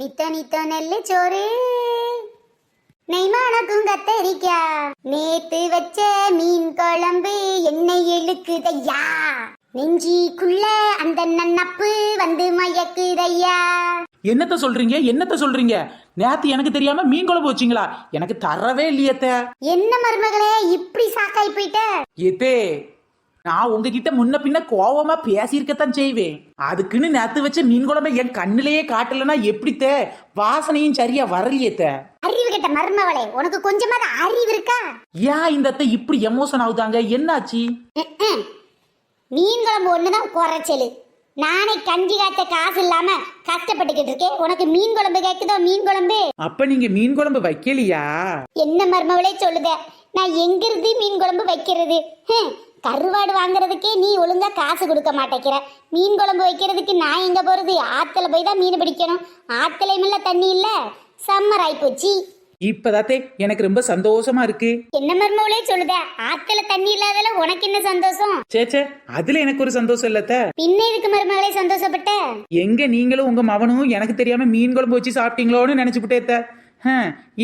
நித்த நித்த நெல்லு சோறு நெய்மானக்கும் கத்தரிக்கா நேத்து வச்ச மீன் குழம்பு எண்ணெய் இழுக்குதையா நெஞ்சிக்குள்ள அந்த நன்னப்பு வந்து மயக்குதையா. என்னத்த சொல்றீங்க? நேத்து எனக்கு தெரியாம மீன் குழம்பு வச்சீங்களா? எனக்கு தரவே இல்லையத்த. என்ன மருமகளே இப்படி சாக்காய் போயிட்ட? ஏத்தே, நான் உங்ககிட்ட முன்ன பின்ன கோவமா பேசியிருக்கத்தான் செய்வேன். அதுக்குன்னு நேத்து வச்ச மீன் குழம்பை என் கண்ணிலேயே காட்டலன்னா எப்படித்தே? வாசனையும் சரியா வரலையேத்த. அறிவு கெட்ட மருமகளே, உனக்கு கொஞ்சமாவது அறிவு இருக்கா? ஏன் இந்த அத்தை இப்படி எமோஷன் ஆகுதாங்க? என்னாச்சு? மீன் குழம்பு ஒண்ணுதான் குறைச்சலு. நானே கஞ்சி காய்ச்ச காசு இல்லாம கஷ்டப்பட்டுக்கிட்டு இருக்கேன். உனக்கு மீன் குழம்பு கேக்குதோ? மீன் குழம்பு அப்ப நீங்க மீன் குழம்பு வைக்கலையா? என்ன மருமகளே சொல்லுத? நான் எங்கிருந்து மீன் குழம்பு வைக்கிறது? கருவாடு வாங்குறதுக்கே நீ ஒழுங்கா காசு கொடுக்க மாட்டேங்கிற. மீன் குழம்பு வைக்கிறதுக்கு நான் எங்க போறது? ஆத்துல போய் தான் மீன் பிடிக்கணும். ஆத்துலயும் இல்ல, தண்ணி இல்ல, சம்மர் ஆயிப்போச்சு. இப்பதாத்தே எனக்கு ரொம்ப சந்தோஷமா இருக்கு. என்ன மருமகளே சொல்லுத? ஆத்துல தண்ணி இல்லாதல உனக்கு என்ன சந்தோஷம்? சேச்சே, அதுல எனக்கு ஒரு சந்தோஷம் இல்லத்த. பின்ன இதுக்கு மருமகளே சந்தோஷப்பட்ட? எங்க நீங்களும் உங்க மவனும் எனக்கு தெரியாம மீன் குழம்பு வச்சு சாப்பிட்டீங்களோன்னு நினைச்சுட்டே.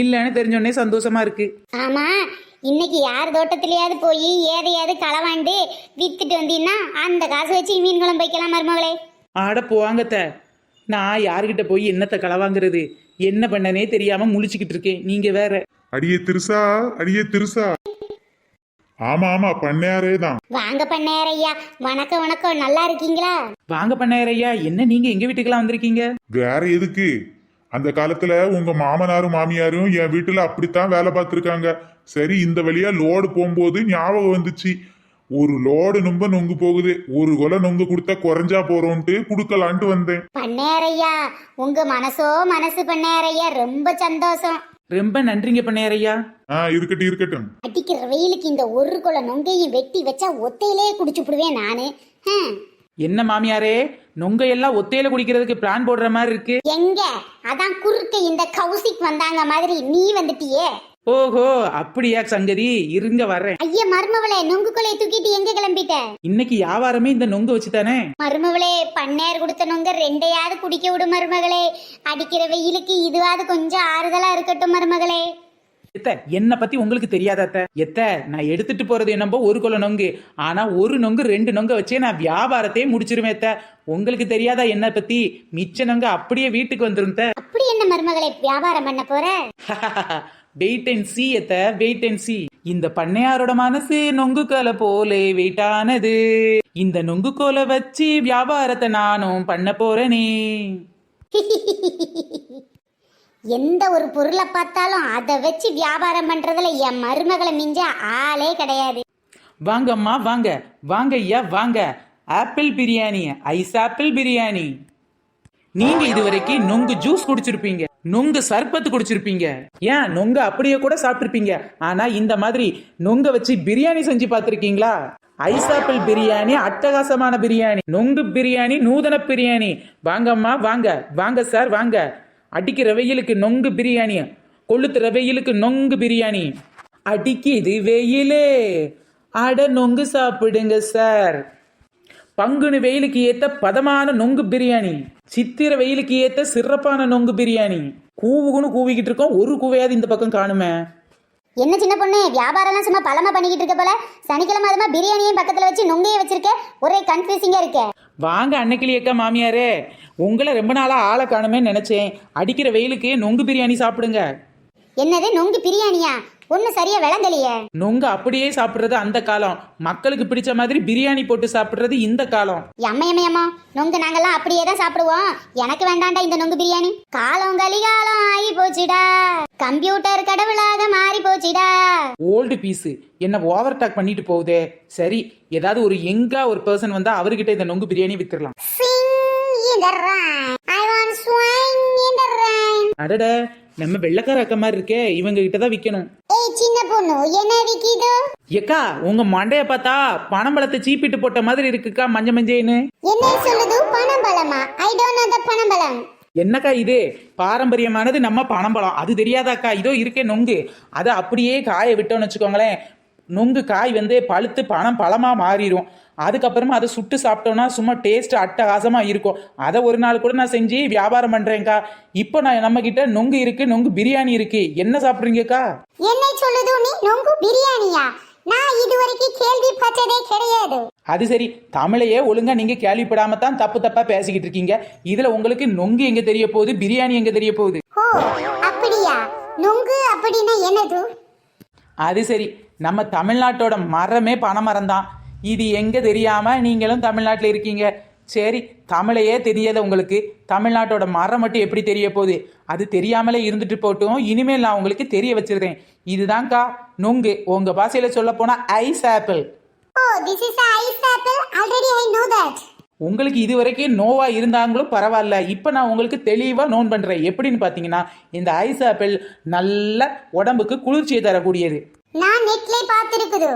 இல்லன்னு தெரிஞ்சோடனே சந்தோஷமா இருக்கு. ஆமா, இன்னைக்கு யார் தோட்டத்திலேயாவது போய் ஏதையாவது களவாண்டு வித்துட்டு வந்தீங்கன்னா அந்த காசு வச்சு மீன் குழம்பு வைக்கலாம் மருமகளே. ஆட போவாங்கத்த. நான் யாருகிட்ட போய் என்னத்த களவாங்கிறது? என்ன பண்ணனே தெரியாம முழிச்சுக்கிட்டு இருக்கேன். நீங்க வேற. அடியே திருசா. ஆமா பண்ணையாரே தான். வாங்க பண்ணையாரையா. வணக்கம் வணக்கம், நல்லா இருக்கீங்களா? வாங்க பண்ணையாரையா. என்ன நீங்க எங்க வீட்டுக்கெல்லாம் வந்திருக்கீங்க? வேற எதுக்கு? அந்த காலத்துல உங்க மாமனாரும் மாமியாரும் என் வீட்டுல அப்படித்தான் வேலை பார்த்திருக்காங்க. சரி, இந்த வழியா லோடு போகும்போது ஞாபகம் வந்துச்சு. ஒரு லோடு நொங்கு போகுது, ஒரு கொலை நொங்கு கொடுத்தா குறைஞ்சா போறோம்ட்டு குடுக்கலான்ட்டு வந்தேன். பண்ணையாரையா, உங்க மனசு பண்ணையாரையா, ரொம்ப சந்தோஷம். ரொம்ப நன்றிங்க பண்ணையாரையா. இருக்கட்டும். அடிக்கிற வெயிலுக்கு இந்த ஒரு கொலை நொங்கையும் வெட்டி வச்சா ஒத்தையிலே குடிச்சு விடுவேன் நானு. என்ன மாமியாரே, நொங்க எல்லாம் ஒத்தையில குடிக்கிறதுக்கு பிளான் போடுற மாதிரி இருக்கு. எங்க அதான் குறுக்க இந்த கௌசிக் வந்தாங்க மாதிரி நீ வந்துட்டியே. ஓஹோ, அப்படியா சங்கதி? இருங்க வர்றேன். ஐயா மருமவளே, நொங்கு கொலையை தூக்கிட்டு எங்க கிளம்பிட்ட? இன்னைக்கு வியாபாரமே இந்த நொங்கு வச்சுதானே. மருமவளே, பண்ணையார் கொடுத்த நொங்க ரெண்டையாவது குடிக்க விடு மருமகளே. அடிக்கிற வெயிலுக்கு இதுவாது கொஞ்சம் ஆறுதலா இருக்கட்டும் மருமகளே. எத்த, என்ன பத்தி உங்களுக்கு தெரியாத எத்த? நான் எடுத்துட்டு போறது என்னம்போ ஒரு கொலை நொங்கு. ஆனா ஒரு நொங்கு 2 நொங்க வச்சே நான் வியாபாரத்தையே முடிச்சிருவேன். உங்களுக்கு தெரியாதா என்ன பத்தி? மிச்ச நொங்க அப்படியே வீட்டுக்கு வந்துரும். அப்படி என்ன மருமகளே வியாபாரம் பண்ண போற? வெயிட் அண்ட் சீ எத்த, வெயிட் அண்ட் சீ. இந்த பண்ணையாரோட மனசு நொங்கு கோலை போலே வெயிட்டானது. இந்த நொங்கு கோலை வச்சு வியாபாரத்தை நானும் பண்ண போறேனே. எந்த ஒரு பொருளை பார்த்தாலும் அதை வச்சு வியாபாரம் பண்றதுல என் மருமகளை மிஞ்ச ஆளே கிடையாது. வாங்கம்மா வாங்க, வாங்க ஐயா வாங்க. Apple biryani, ice apple biryani. நீங்க இதுவரைக்கும் நொங்கு ஜூஸ் குடிச்சிருப்பீங்க, நொங்கு சர்பத்து குடிச்சிருப்பீங்க, ஏன் நொங்கு அப்படியே கூட சாப்பிட்டிருப்பீங்க. ஆனா இந்த மாதிரி நொங்க வச்சு பிரியாணி செஞ்சு பார்த்திருக்கீங்களா? ஐஸ் ஆப்பிள் பிரியாணி அட்டகாசமான பிரியாணி, நொங்கு பிரியாணி நூதன பிரியாணி. வாங்கம்மா வாங்க, வாங்க சார் வாங்க. அடிக்கிற வெயிலுக்கு நொங்கு பிரியாணி, கொளுத்துற வெயிலுக்கு நொங்கு பிரியாணி. அடிக்குது வெயிலே, அட நொங்கு சாப்பிடுங்க சார். பங்குனு வெயிலுக்கு ஏத்த பதமான நொங்கு பிரியாணி, சித்திர வெயிலுக்கு ஏத்த சிறப்பான நொங்கு பிரியாணி. கூவுகுன்னு கூவிக்கிட்டு இருக்கோம், ஒரு கூவையாவது இந்த பக்கம் காணுமே. என்ன சின்ன பொண்ணு, வியாபாரம் சும்மா பழமா பண்ணிக்கிட்டு இருக்க போல. சனிக்கிழமை அதுமா பிரியாணியும் பக்கத்துல வச்சு நொங்கையை வச்சிருக்க, ஒரே கன்ஃபியூசிங்கா இருக்க. வாங்க அன்னைக்கிளி அக்கா மாமியாரே, உங்களை ரொம்ப நாளா ஆளை காணுமே நினைச்சேன். அடிக்கிற வெயிலுக்கு நொங்கு பிரியாணி சாப்பிடுங்க. என்னது நொங்கு பிரியாணியா? ஒண்ணு சரியா விளங்கலையே. நொங்கு அப்படியே சாப்பிடுறது அந்த காலம், மக்களுக்கு பிடிச்ச மாதிரி பிரியாணி போட்டு சாப்பிடுறது இந்த காலம். எம்மையம்மையம்மா, நொங்கு நாங்கெல்லாம் அப்படியே தான் சாப்பிடுவோம். எனக்கு வேண்டாண்டா இந்த நொங்கு பிரியாணி. காலம் கலிகாலம் ஆகி போச்சுடா, கம்ப்யூட்டர் கடவுளாக மாறி போச்சுடா. ஓல்டு பீஸ் என்ன ஓவர் டாக் பண்ணிட்டு போகுதே. சரி, ஏதாவது ஒரு எங்கா ஒரு பர்சன் வந்தா அவர்கிட்ட இந்த நொங்கு பிரியாணி வித்துடலாம். அடட, நம்ம வெள்ளக்கார அக்கா மாதிரி இருக்கே, இவங்க கிட்டதான் விக்கணும். சின்ன பொண்ணு என்ன விக்கிது? ஏக்கா, உங்க மண்டைய பார்த்தா பனம்பழத்தை சீப்பிட்டு போட்ட மாதிரி இருக்குக்கா, மஞ்ச மஞ்சேன்னு. என்ன சொல்லுது? பனம்பழமா? I don't know the panampazham. என்னக்கா இது? பாரம்பரியமானது நம்ம பனம்பழம், அது தெரியாதாக்கா? இதோ இருக்கே நொங்கு, அதை அப்படியே காய விட்டோம்னு வச்சுக்கோங்களேன். நொங்கு காய் வந்து பழுத்து பழமா மாறிடும். அதுக்கப்புறமா அதை சுட்டு சாப்பிட்டோம்னா சும்மா டேஸ்ட் அட்டகாசமாக இருக்கும். அதை ஒரு நாள் கூட நான் செஞ்சு வியாபாரம் பண்ணுறேன்க்கா. இப்போ நான் நம்மக்கிட்ட நொங்கு இருக்குது, நொங்கு பிரியாணி இருக்குது. என்ன சாப்பிட்றீங்கக்கா? என்ன சொல்லுது நீ? நொங்கு பிரியாணியா? நான் இதுவரைக்கும் கேள்விப்பட்டதே கிடையாது. அது சரி, தமிழையே ஒழுங்கா நீங்க கேள்விப்படாம தான் தப்பு தப்பா பேசிக்கிட்டு இருக்கீங்க. இதுல உங்களுக்கு நொங்கு எங்க தெரிய போகுது, பிரியாணி எங்க தெரிய போகுது? ஓ அப்படியா? நொங்கு அப்படின்னா என்னது? அது சரி, நம்ம தமிழ்நாட்டோட மரமே பனைமரம் தான். இது எங்க தெரியாம நீங்களும் தமிழ்நாட்டில் இருக்கீங்க. சரி, தமிழையே தெரியல உங்களுக்கு, தமிழ்நாட்டோட மரம் மட்டும் எப்படி தெரிய போகுது? அது தெரியாமலே இருந்துட்டு போட்டும், இனிமேல் நான் உங்களுக்கு தெரிய வச்சிருக்கேன். இதுதான்க்கா நொங்கு. உங்க பாஷையில சொல்ல போனா ice apple. Oh this is a ice apple. Already I know that. உங்களுக்கு இது வரைக்கும் நோவா இருந்தாங்களும் பரவாயில்ல, இப்போ நான் உங்களுக்கு தெளிவாக நோன் பண்ணுறேன். எப்படின்னு பார்த்தீங்கன்னா, இந்த ஐஸ் ஆப்பிள் நல்ல உடம்புக்கு குளிர்ச்சியை தரக்கூடியது. நான் நெட்ல பார்த்திருக்குது.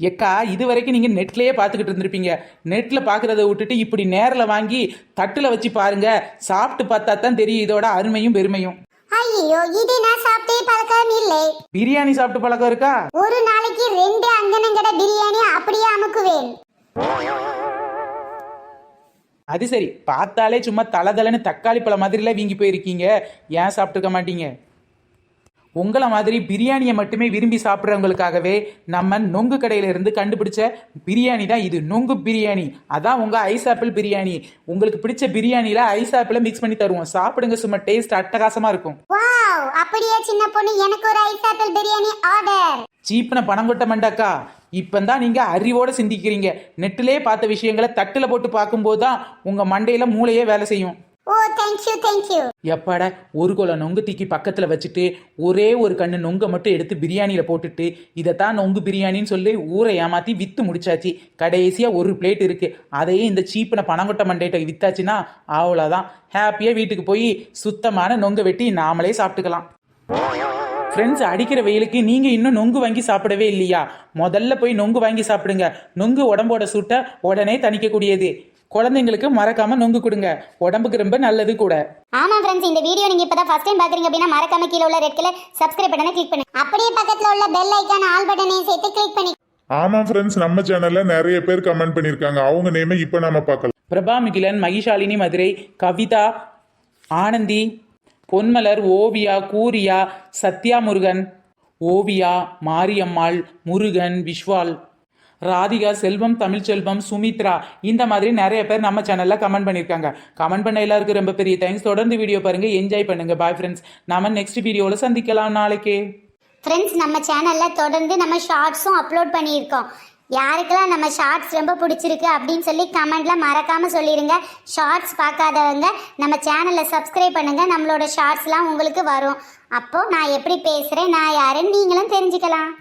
எக்கா, இது வரைக்கும் நீங்கள் நெட்லேயே பார்த்துக்கிட்டு இருந்திருப்பீங்க. நெட்டில் பார்க்குறத விட்டுட்டு இப்படி நேரில் வாங்கி தட்டில் வச்சு பாருங்க. சாப்பிட்டு பார்த்தா தான் தெரியும் இதோட அருமையும் பெருமையும். ஐயோ, இது நான் சாப்பிட்டே பழக்கம் இல்லை. பிரியாணி சாப்பிட்டு பழக்கம் இருக்கா? ஒரு நாளைக்கு 2 அங்கனங்கட பிரியாணி அப்படியே அமுக்குவேன். அது சரி, பார்த்தாலே சும்மா தளதளன்னு தக்காளி பழம் மாதிரிலாம் வீங்கி போயிருக்கீங்க. ஏன் சாப்பிட்டுக்க மாட்டீங்க? உங்களை மாதிரி பிரியாணியை மட்டுமே விரும்பி சாப்பிட்றவங்களுக்காகவே நம்ம நொங்கு கடையிலிருந்து கண்டுபிடிச்ச பிரியாணி தான் இது, நொங்கு பிரியாணி. அதான் உங்கள் ஐஸ் ஆப்பிள் பிரியாணி. உங்களுக்கு பிடிச்ச பிரியாணியில் ஐஸ் ஆப்பிளை மிக்ஸ் பண்ணி தருவோம். சாப்பிடுங்க, சும்மா டேஸ்ட் அட்டகாசமாக இருக்கும். வாவ், அப்படியே சின்ன பொண்ணு, எனக்கு ஒரு ஐஸ் ஆப்பிள் பிரியாணி ஆர்டர். சீப்பனை பணம் கொட்ட மாட்டாக்கா. இப்போதான் நீங்கள் அறிவோடு சிந்திக்கிறீங்க. நெட்டிலே பார்த்த விஷயங்களை தட்டில் போட்டு பார்க்கும்போது தான் உங்கள் மண்டையில் மூளையே வேலை செய்யும். ஓ தேங்க்யூ தேங்க்யூ. எப்பாட, ஒரு குலை நொங்கு தூக்கி பக்கத்தில் வச்சுட்டு ஒரே ஒரு கண்ணு நொங்கை மட்டும் எடுத்து பிரியாணியில் போட்டுட்டு இதைத்தான் நொங்கு பிரியாணின்னு சொல்லி ஊரை ஏமாற்றி விற்று முடிச்சாச்சு. கடைசியாக ஒரு பிளேட் இருக்குது, அதையே இந்த சீப்பனை பணங்கொட்ட மண்டையிட்ட விற்றாச்சுன்னா அவ்வளோதான். ஹாப்பியாக வீட்டுக்கு போய் சுத்தமான நொங்கை வெட்டி நாமளே சாப்பிட்டுக்கலாம். ஃப்ரெண்ட்ஸ், அடிக்கிற வெயிலுக்கு நீங்கள் இன்னும் நொங்கு வாங்கி சாப்பிடவே இல்லையா? முதல்ல போய் நொங்கு வாங்கி சாப்பிடுங்க. நொங்கு உடம்போட சூட்டை உடனே தணிக்கக்கூடியது. குழந்தைங்களுக்கு மறக்காம நொங்கு கொடுங்க, உடம்புக்கு ரொம்ப நல்லது கூட. ஆமா ஃப்ரெண்ட்ஸ், இந்த வீடியோ நீங்க இப்பதான் ஃபர்ஸ்ட் டைம் பாக்குறீங்க அப்படின்னா மறக்காம கீழ உள்ள ரெட் கலர் சப்ஸ்கிரைப் பட்டனை கிளிக் பண்ணுங்க. அப்படியே பக்கத்துல உள்ள பெல் ஐகான் ஆல் பட்டனையும் சேர்த்து கிளிக் பண்ணி. ஆமா ஃப்ரெண்ட்ஸ், நம்ம சேனல்ல நிறைய பேர் கமெண்ட் பண்ணிருக்காங்க. அவங்க நேமை இப்ப நாம பார்க்கலாம். பிரபா மிகிலன், மகிஷாலினி மதுரை, கவிதா, ஆனந்தி, பொன்மலர், ஓவியா, கூரியா, சத்யா முருகன், ஓவியா, மாரியம்மாள், முருகன், விஸ்வால், ராதிகா, செல்வம், தமிழ்ச்செல்வம், சுமித்ரா, இந்த மாதிரி நிறைய பேர் நம்ம சேனல்ல கமெண்ட் பண்ணியிருக்காங்க. கமெண்ட் பண்ண எல்லாருக்கும் ரொம்ப பெரிய தேங்க்ஸ். தொடர்ந்து வீடியோ பாருங்க, என்ஜாய் பண்ணுங்க. பாய் ஃப்ரெண்ட்ஸ், நாம நெக்ஸ்ட் வீடியோவில் சந்திக்கலாம் நாளைக்கே. ஃப்ரெண்ட்ஸ், நம்ம சேனல்ல தொடர்ந்து நம்ம ஷார்ட்ஸும் அப்லோட் பண்ணியிருக்கோம். யாருக்கெல்லாம் நம்ம ஷார்ட்ஸ் ரொம்ப பிடிச்சிருக்கு அப்படின்னு சொல்லி கமெண்ட்ல மறக்காம சொல்லிடுங்க. ஷார்ட்ஸ் பார்க்காதவங்க நம்ம சேனலை சப்ஸ்கிரைப் பண்ணுங்க. நம்மளோட ஷார்ட்ஸ்லாம் உங்களுக்கு வரும். அப்போ நான் எப்படி பேசுறேன், நான் யாருன்னு நீங்களும் தெரிஞ்சுக்கலாம்.